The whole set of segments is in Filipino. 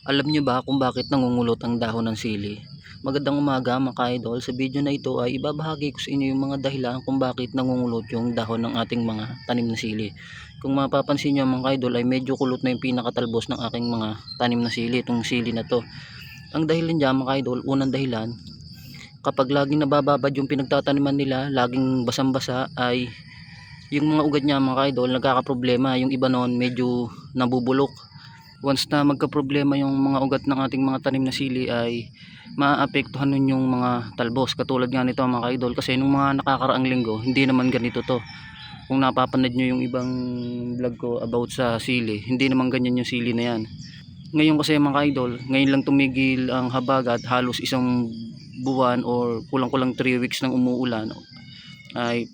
Alam niyo ba kung bakit nangungulot ang dahon ng sili? Magandang umaga mga ka-idol. Sa video na ito ay ibabahagi ko sa inyo yung mga dahilan kung bakit nangungulot yung dahon ng ating mga tanim na sili. Kung mapapansin nyo mga ka-idol ay medyo kulot na yung pinakatalbos ng aking mga tanim na sili, itong sili na to. Ang dahilan dyan mga ka-idol, unang dahilan, kapag laging nabababad yung pinagtataniman nila, laging basang-basa, ay yung mga ugat niya mga ka-idol nagkakaproblema. Yung iba noon medyo nabubulok. Once na magka-problema yung mga ugat ng ating mga tanim na sili ay maaapektuhan nun yung mga talbos. Katulad nga nito mga ka-idol, kasi nung mga nakakaraang linggo hindi naman ganito to. Kung napapanood nyo yung ibang vlog ko about sa sili, hindi naman ganyan yung sili na yan. Ngayon kasi mga ka-idol, ngayon lang tumigil ang habagat, halos isang buwan or kulang-kulang 3 weeks nang umuulan, ay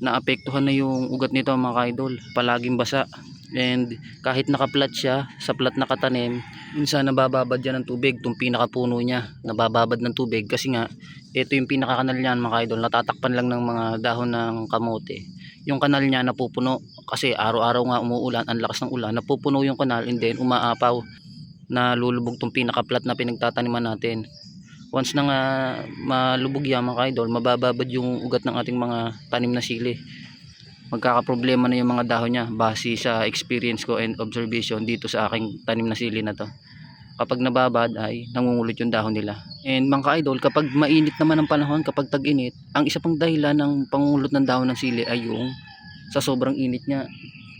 naapektuhan na yung ugat nito mga ka-idol. Palaging basa, and kahit nakaplat siya sa plat na katanim, minsan nabababad yan ng tubig. Itong pinakapuno niya nabababad ng tubig kasi nga ito yung pinakakanal niyan mga ka-idol, natatakpan lang ng mga dahon ng kamote. Yung kanal niya napupuno kasi araw-araw nga umuulan, ang lakas ng ulan, napupuno yung kanal, and then umaapaw na lulubog tong pinakaplat na pinagtataniman natin. Once na nga malubog yan mga ka-idol, mabababad yung ugat ng ating mga tanim na sili. Magkakaproblema na yung mga dahon niya base sa experience ko and observation dito sa aking tanim na sili na to. Kapag nababad ay nangungulot yung dahon nila. And mga ka-idol, kapag mainit naman ang panahon, kapag tag-init, ang isa pang dahilan ng pangungulot ng dahon ng sili ay yung sa sobrang init niya,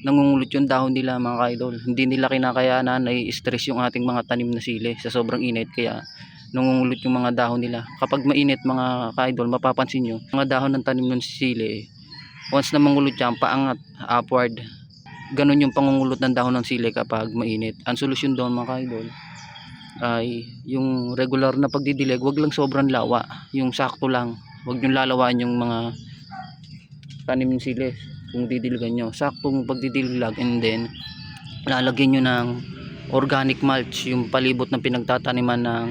nangungulot yung dahon nila mga ka-idol. Hindi nila kinakayanan, nai-stress yung ating mga tanim na sili sa sobrang init, kaya nangungulot yung mga dahon nila. Kapag mainit mga ka-idol, mapapansin nyo mga dahon ng tanim ng sili, once na mangulot yan, paangat, upward. Ganun yung pangungulot ng dahon ng sili kapag mainit. Ang solusyon doon mga ka-idol ay yung regular na pagdidilig. Wag lang sobrang lawa, yung sakto lang. Wag nyo lalawaan yung mga tanim ng sili. Kung didiligan nyo, saktong pagdidilig lang, and then lalagyan nyo ng organic mulch yung palibot ng pinagtataniman ng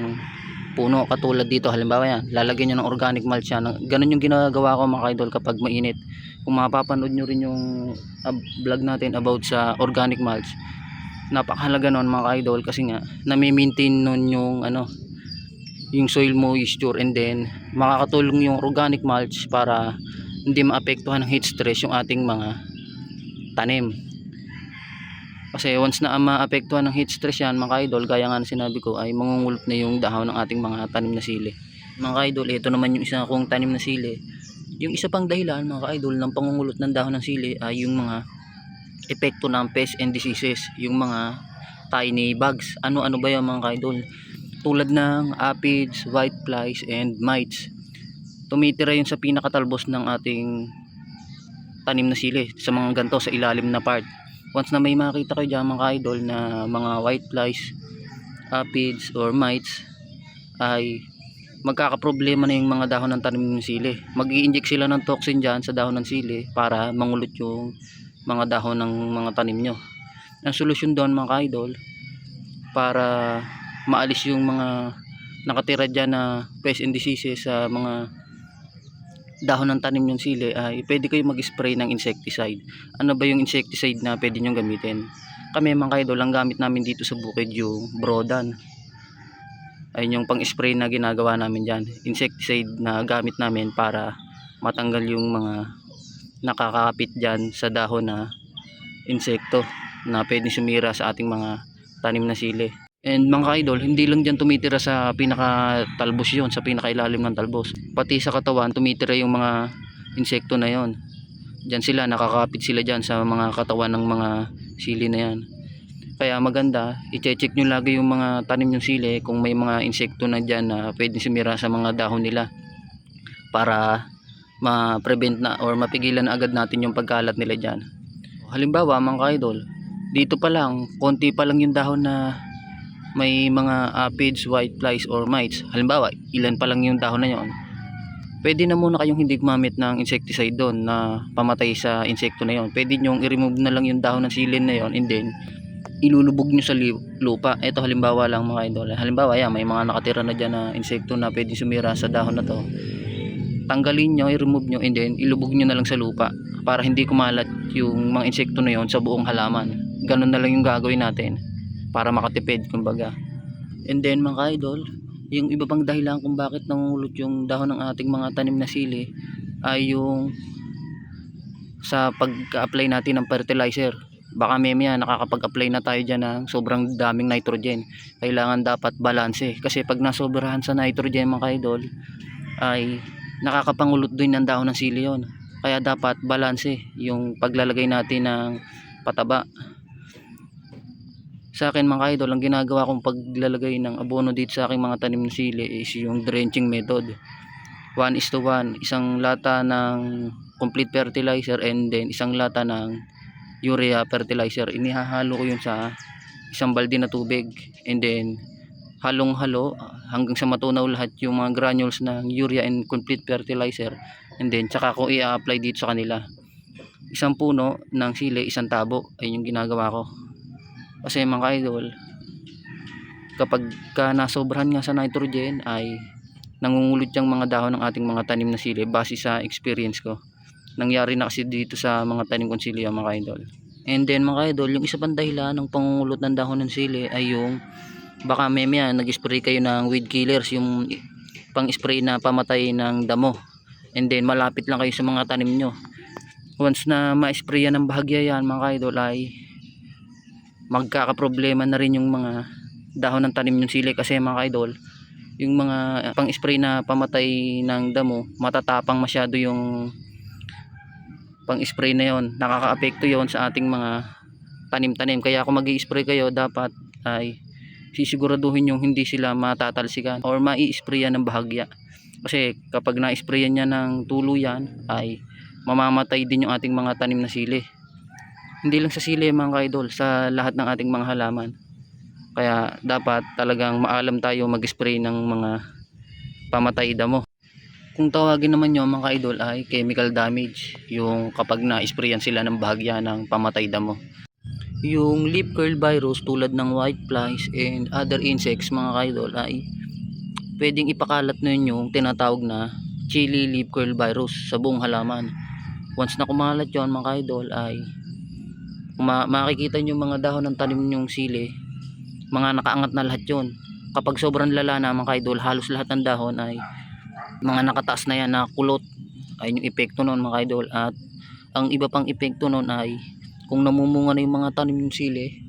puno. Katulad dito halimbawa yan, lalagyan nyo ng organic mulch yan. Ganun yung ginagawa ko mga idol kapag mainit. Kung mapapanood nyo rin yung vlog natin about sa organic mulch, napakahalaga nun mga idol, kasi nga nami-maintain nun yung yung soil moisture, and then makakatulong yung organic mulch para hindi maapektuhan ng heat stress yung ating mga tanim. Kasi once na maapektuhan ng heat stress yan mga idol, gaya nga na sinabi ko, ay mangungulot na yung dahon ng ating mga tanim na sili. Mga idol, ito naman yung isa kong tanim na sili. Yung isa pang dahilan mga idol ng pangungulot ng dahon ng sili ay yung mga epekto ng pests and diseases, yung mga tiny bugs. Ano-ano ba yung mga idol? Tulad ng aphids, whiteflies, and mites. Tumitira yun sa pinakatalbos ng ating tanim na sili, sa mga ganto, sa ilalim na part. Once na may makita kayo dyan mga idol na mga whiteflies, aphids, or mites, ay magkakaproblema na yung mga dahon ng tanim ng sili. Mag-i-inject sila ng toxin dyan sa dahon ng sili para mangulot yung mga dahon ng mga tanim nyo. Ang solusyon doon mga idol, para maalis yung mga nakatira dyan na pests and diseases sa mga dahon ng tanim yung sili, ay pwede kayo mag-spray ng insecticide. Ano ba yung insecticide na pwede nyo gamitin? Kami mga idol, ang gamit namin dito sa bukid yung Brodan. Ayun yung pang-spray na ginagawa namin dyan. Insecticide na gamit namin para matanggal yung mga nakakapit dyan sa dahon na insekto na pwede sumira sa ating mga tanim na sili. And mga idol, hindi lang dyan tumitira sa pinakatalbos yun, sa pinakailalim ng talbos. Pati sa katawan, tumitira yung mga insekto na yon. Dyan sila, nakakapit sila dyan sa mga katawan ng mga sili na yan. Kaya maganda, i-check nyo lagi yung mga tanim yung sili kung may mga insekto na dyan na pwede sumira sa mga dahon nila, para ma-prevent na or mapigilan na agad natin yung pagkalat nila dyan. Halimbawa mga idol, dito pa lang, konti pa lang yung dahon na may mga aphids, whiteflies, or mites. Halimbawa, ilan pa lang yung dahon na yon. Pwede na muna kayong hindi gumamit ng insecticide doon na pamatay sa insekto na yon. Pwede nyong i-remove na lang yung dahon ng silin na yon, and then ilulubog nyo sa lupa. Ito halimbawa lang mga idol. Halimbawa yan, may mga nakatira na dyan na insekto na pwede sumira sa dahon na to. Tanggalin nyo, i-remove nyo, and then ilubog nyo na lang sa lupa para hindi kumalat yung mga insekto na yon sa buong halaman. Ganun na lang yung gagawin natin para makatipid kumbaga. And then mga idol, yung iba pang dahilan kung bakit nangungulot yung dahon ng ating mga tanim na sili ay yung sa pag-apply natin ng fertilizer. Baka mamaya nakakapag-apply na tayo dyan ng sobrang daming nitrogen. Kailangan dapat balanse, kasi pag nasobrahan sa nitrogen mga idol ay nakakapangulot din ng dahon ng sili yon. Kaya dapat balanse yung paglalagay natin ng pataba. Sa akin mga idol, ang ginagawa kong paglalagay ng abono dito sa aking mga tanim ng sili is yung drenching method. 1:1, isang lata ng complete fertilizer and then isang lata ng urea fertilizer. Inihahalo ko yun sa isang balde na tubig and then halong halo hanggang sa matunaw lahat yung mga granules ng urea and complete fertilizer, and then tsaka ko i-apply dito sa kanila. Isang puno ng sili, isang tabo, ayun yung ginagawa ko. Kasi mga idol, kapag nasobrahan nga sa nitrogen ay nangungulot yung mga dahon ng ating mga tanim na sili, base sa experience ko. Nangyari na kasi dito sa mga tanim kong sili mga idol. And then mga idol, yung isa pang dahilan ng pangungulot ng dahon ng sili ay yung baka mamaya nag-spray kayo ng weed killers, yung pang-spray na pamatay ng damo, and then malapit lang kayo sa mga tanim nyo. Once na ma-spray yan ng bahagya yan mga idol ay magkakaproblema na rin yung mga dahon ng tanim ng sili, kasi mga idol yung mga pang-spray na pamatay ng damo, matatapang masyado yung pang-spray na yon, nakaka-apekto yon sa ating mga tanim-tanim. Kaya kung mag-i-spray kayo, dapat ay sisiguraduhin yung hindi sila matatalsikan or mai-sprayan ng bahagya, kasi kapag na-sprayan niya ng tuluyan ay mamamatay din yung ating mga tanim na sili. Hindi lang sa sili mga idol, sa lahat ng ating mga halaman. Kaya dapat talagang maalam tayo mag-spray ng mga pamatay damo. Kung tawagin naman nyo mga idol ay chemical damage, yung kapag na-sprayan sila ng bahagya ng pamatay damo. Yung leaf curl virus tulad ng white flies and other insects mga idol ay pwedeng ipakalat na yun yung tinatawag na chili leaf curl virus sa buong halaman. Once na kumalat yun mga idol ay makikita nyo mga dahon ng tanim nyong sili, mga nakaangat na lahat yun. Kapag sobrang lala na mga idol, halos lahat ng dahon ay mga nakataas na yan na kulot. Ayun yung epekto nun mga idol. At ang iba pang epekto nun ay kung namumunga na yung mga tanim ng sili,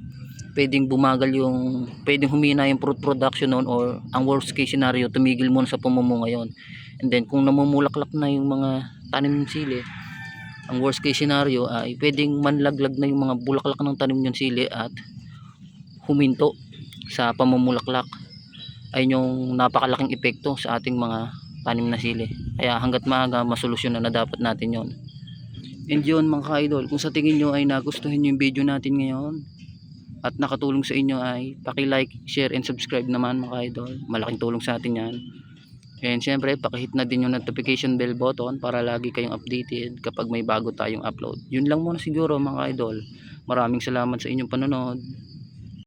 pwedeng pwedeng humina yung fruit production nun, or ang worst case scenario, tumigil muna sa pumumunga yon. And then kung namumulaklak na yung mga tanim ng sili, ang worst case scenario ay pwedeng manlaglag na yung mga bulaklak ng tanim ng sili at huminto sa pamumulaklak. Ay yung napakalaking epekto sa ating mga tanim na sili. Kaya hanggat maaga masolusyonan na dapat natin yon. And yun mga idol, kung sa tingin nyo ay nagustuhan nyo yung video natin ngayon at nakatulong sa inyo, ay paki-like, share and subscribe naman mga idol. Malaking tulong sa atin yan. And syempre paki-hit na din yung notification bell button para lagi kayong updated kapag may bago tayong upload. Yun lang muna siguro mga idol. Maraming salamat sa inyong panonood.